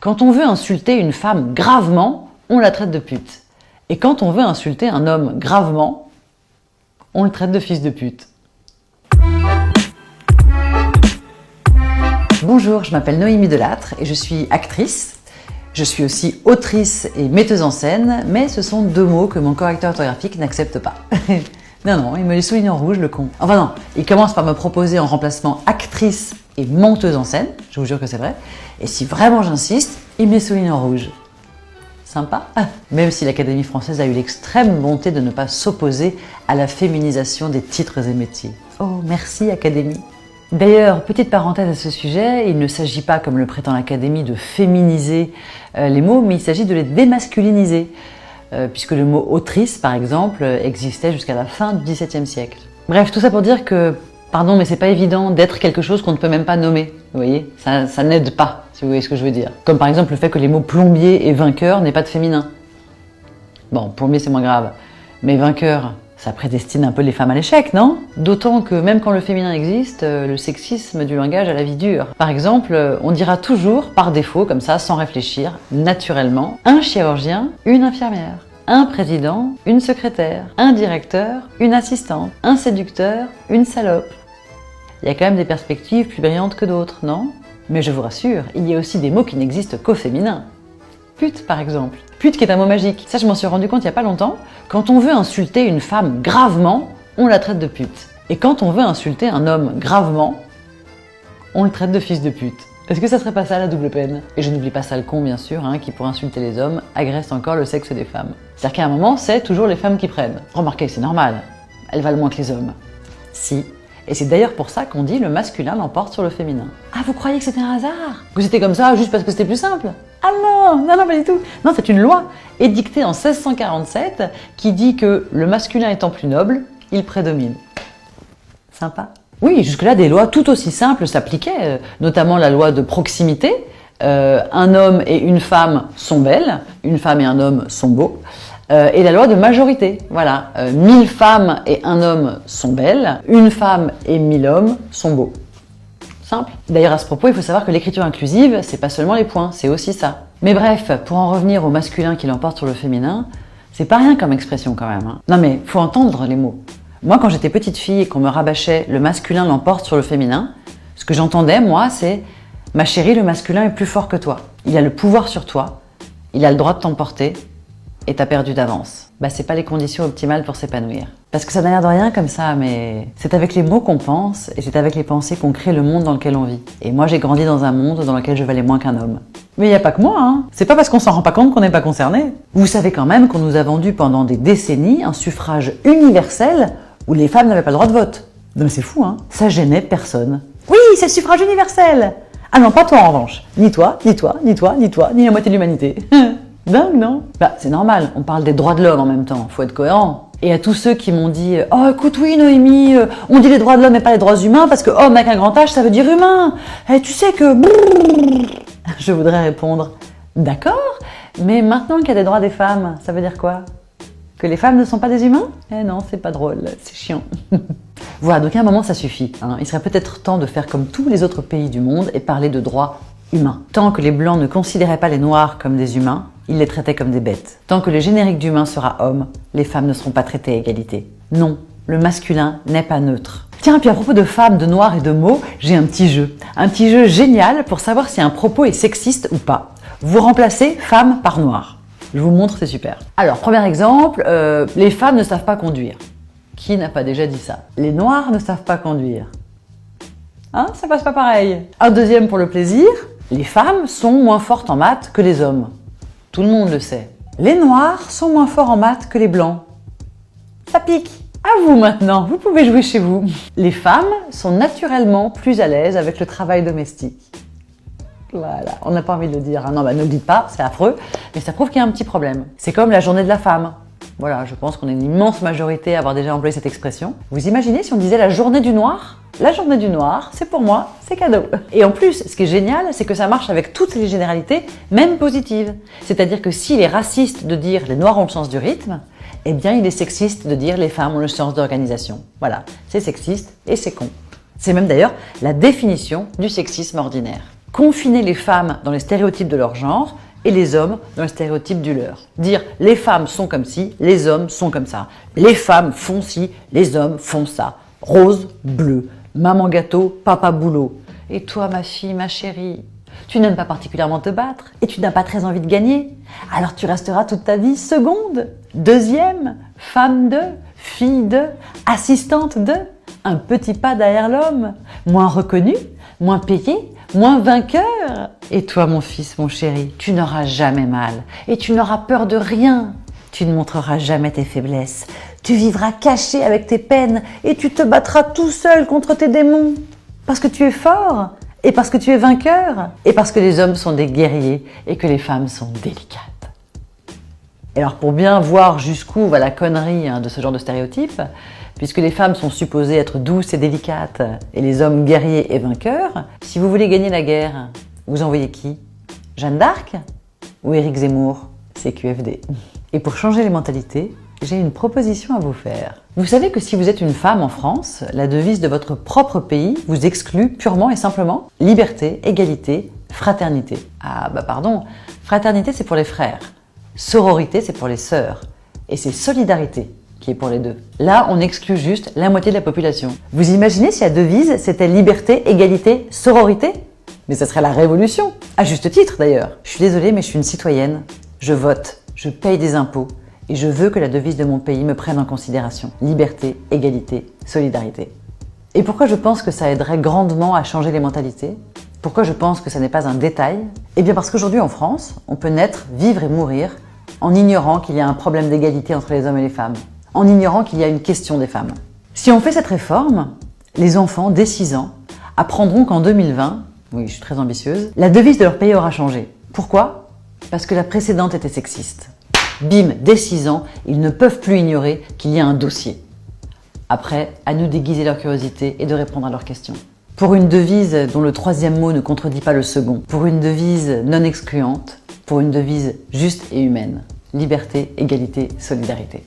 Quand on veut insulter une femme gravement, on la traite de pute. Et quand on veut insulter un homme gravement, on le traite de fils de pute. Bonjour, je m'appelle Noémie Delattre et je suis actrice. Je suis aussi autrice et metteuse en scène, mais ce sont deux mots que mon correcteur orthographique n'accepte pas. Non, il me les souligne en rouge, le con. Enfin non, il commence par me proposer en remplacement actrice et menteuse en scène, je vous jure que c'est vrai, et si vraiment j'insiste, il me les souligne en rouge. Sympa. Même si l'Académie française a eu l'extrême bonté de ne pas s'opposer à la féminisation des titres et métiers. Oh, merci Académie. D'ailleurs, petite parenthèse à ce sujet, il ne s'agit pas, comme le prétend l'Académie, de féminiser les mots, mais il s'agit de les démasculiniser, puisque le mot autrice, par exemple, existait jusqu'à la fin du XVIIe siècle. Bref, tout ça pour dire que, pardon, mais c'est pas évident d'être quelque chose qu'on ne peut même pas nommer, vous voyez, ça n'aide pas, si vous voyez ce que je veux dire. Comme par exemple le fait que les mots plombier et vainqueur n'aient pas de féminin. Bon, plombier c'est moins grave, mais vainqueur, ça prédestine un peu les femmes à l'échec, non? D'autant que même quand le féminin existe, le sexisme du langage a la vie dure. Par exemple, on dira toujours, par défaut, comme ça, sans réfléchir, naturellement, un chirurgien, une infirmière, un président, une secrétaire, un directeur, une assistante, un séducteur, une salope. Il y a quand même des perspectives plus brillantes que d'autres, non? Mais je vous rassure, il y a aussi des mots qui n'existent qu'au féminin. Pute, par exemple. Pute qui est un mot magique. Ça, je m'en suis rendu compte il n'y a pas longtemps. Quand on veut insulter une femme gravement, on la traite de pute. Et quand on veut insulter un homme gravement, on le traite de fils de pute. Est-ce que ça serait pas ça la double peine? Et je n'oublie pas ça le con, bien sûr, qui pour insulter les hommes, agresse encore le sexe des femmes. C'est-à-dire qu'à un moment, c'est toujours les femmes qui prennent. Remarquez, c'est normal. Elles valent moins que les hommes. Si. Et c'est d'ailleurs pour ça qu'on dit le masculin l'emporte sur le féminin. Ah, vous croyez que c'était un hasard? Que c'était comme ça juste parce que c'était plus simple? Ah non, pas du tout. Non, c'est une loi édictée en 1647 qui dit que le masculin étant plus noble, il prédomine. Sympa. Oui, jusque-là, des lois tout aussi simples s'appliquaient, notamment la loi de proximité. Un homme et une femme sont belles, une femme et un homme sont beaux. Et la loi de majorité, voilà, 1000 femmes et un homme sont belles, une femme et 1000 hommes sont beaux. Simple. D'ailleurs, à ce propos, il faut savoir que l'écriture inclusive, c'est pas seulement les points, c'est aussi ça. Mais bref, pour en revenir au masculin qui l'emporte sur le féminin, c'est pas rien comme expression quand même. Non mais, faut entendre les mots. Moi, quand j'étais petite fille et qu'on me rabâchait le masculin l'emporte sur le féminin, ce que j'entendais, moi, c'est « Ma chérie, le masculin est plus fort que toi. Il a le pouvoir sur toi, il a le droit de t'emporter, et t'as perdu d'avance. » Bah, c'est pas les conditions optimales pour s'épanouir. Parce que ça n'a l'air de rien comme ça, mais c'est avec les mots qu'on pense, et c'est avec les pensées qu'on crée le monde dans lequel on vit. Et moi, j'ai grandi dans un monde dans lequel je valais moins qu'un homme. Mais il n'y a pas que moi, C'est pas parce qu'on s'en rend pas compte qu'on n'est pas concerné. Vous savez quand même qu'on nous a vendu pendant des décennies un suffrage universel où les femmes n'avaient pas le droit de vote. Non mais c'est fou, Ça gênait personne. Oui, c'est le suffrage universel! Ah non, pas toi en revanche. Ni toi, ni toi, ni toi, ni toi, ni la moitié de l'humanité. Dingue, non? Bah, c'est normal, on parle des droits de l'homme en même temps, faut être cohérent. Et à tous ceux qui m'ont dit « Oh, écoute, oui, Noémie, on dit les droits de l'homme et pas les droits humains parce que homme avec un grand H, ça veut dire humain. Et tu sais que... » Je voudrais répondre « D'accord, mais maintenant qu'il y a des droits des femmes, ça veut dire quoi? Que les femmes ne sont pas des humains? Eh non, c'est pas drôle, c'est chiant. » Voilà, donc à un moment, ça suffit. Il serait peut-être temps de faire comme tous les autres pays du monde et parler de droits humains. Tant que les Blancs ne considéraient pas les Noirs comme des humains, ils les traitaient comme des bêtes. Tant que le générique d'humain sera homme, les femmes ne seront pas traitées à égalité. Non, le masculin n'est pas neutre. Tiens, puis à propos de femmes, de noirs et de mots, j'ai un petit jeu. Un petit jeu génial pour savoir si un propos est sexiste ou pas. Vous remplacez femme par noir. Je vous montre, c'est super. Alors, premier exemple, les femmes ne savent pas conduire. Qui n'a pas déjà dit ça? Les noirs ne savent pas conduire. Ça passe pas pareil. Un deuxième pour le plaisir, les femmes sont moins fortes en maths que les hommes. Tout le monde le sait. Les noirs sont moins forts en maths que les blancs. Ça pique. À vous maintenant, vous pouvez jouer chez vous. Les femmes sont naturellement plus à l'aise avec le travail domestique. Voilà, on n'a pas envie de le dire. Non, ne le dites pas, c'est affreux, mais ça prouve qu'il y a un petit problème. C'est comme la journée de la femme. Voilà, je pense qu'on est une immense majorité à avoir déjà employé cette expression. Vous imaginez si on disait la journée du noir? La journée du noir, c'est pour moi, c'est cadeau. Et en plus, ce qui est génial, c'est que ça marche avec toutes les généralités, même positives. C'est-à-dire que s'il est raciste de dire les noirs ont le sens du rythme, eh bien il est sexiste de dire les femmes ont le sens d'organisation. Voilà, c'est sexiste et c'est con. C'est même d'ailleurs la définition du sexisme ordinaire. Confiner les femmes dans les stéréotypes de leur genre et les hommes dans les stéréotypes du leur. Dire les femmes sont comme ci, les hommes sont comme ça. Les femmes font ci, les hommes font ça. Rose, bleu, maman gâteau, papa boulot. Et toi ma fille, ma chérie, tu n'aimes pas particulièrement te battre et tu n'as pas très envie de gagner. Alors tu resteras toute ta vie seconde, deuxième, femme de, fille de, assistante de, un petit pas derrière l'homme, moins reconnu, moins payé, moins vainqueur. Et toi mon fils, mon chéri, tu n'auras jamais mal et tu n'auras peur de rien. Tu ne montreras jamais tes faiblesses. Tu vivras caché avec tes peines et tu te battras tout seul contre tes démons. Parce que tu es fort et parce que tu es vainqueur et parce que les hommes sont des guerriers et que les femmes sont délicates. Et alors pour bien voir jusqu'où va la connerie de ce genre de stéréotype, puisque les femmes sont supposées être douces et délicates et les hommes guerriers et vainqueurs, si vous voulez gagner la guerre, vous envoyez qui? Jeanne d'Arc ou Éric Zemmour? CQFD. Et pour changer les mentalités, j'ai une proposition à vous faire. Vous savez que si vous êtes une femme en France, la devise de votre propre pays vous exclut purement et simplement liberté, égalité, fraternité. Ah bah pardon, fraternité c'est pour les frères, sororité c'est pour les sœurs, et c'est solidarité qui est pour les deux. Là, on exclut juste la moitié de la population. Vous imaginez si la devise c'était liberté, égalité, sororité? Mais ça serait la révolution, à juste titre d'ailleurs. Je suis désolée mais je suis une citoyenne, je vote, je paye des impôts, et je veux que la devise de mon pays me prenne en considération. Liberté, égalité, solidarité. Et pourquoi je pense que ça aiderait grandement à changer les mentalités? Pourquoi je pense que ça n'est pas un détail? Eh bien parce qu'aujourd'hui en France, on peut naître, vivre et mourir en ignorant qu'il y a un problème d'égalité entre les hommes et les femmes, en ignorant qu'il y a une question des femmes. Si on fait cette réforme, les enfants dès 6 ans apprendront qu'en 2020, oui je suis très ambitieuse, la devise de leur pays aura changé. Pourquoi? Parce que la précédente était sexiste. Bim, dès 6 ans, ils ne peuvent plus ignorer qu'il y a un dossier. Après, à nous d'aiguiser leur curiosité et de répondre à leurs questions. Pour une devise dont le troisième mot ne contredit pas le second. Pour une devise non excluante. Pour une devise juste et humaine. Liberté, égalité, solidarité.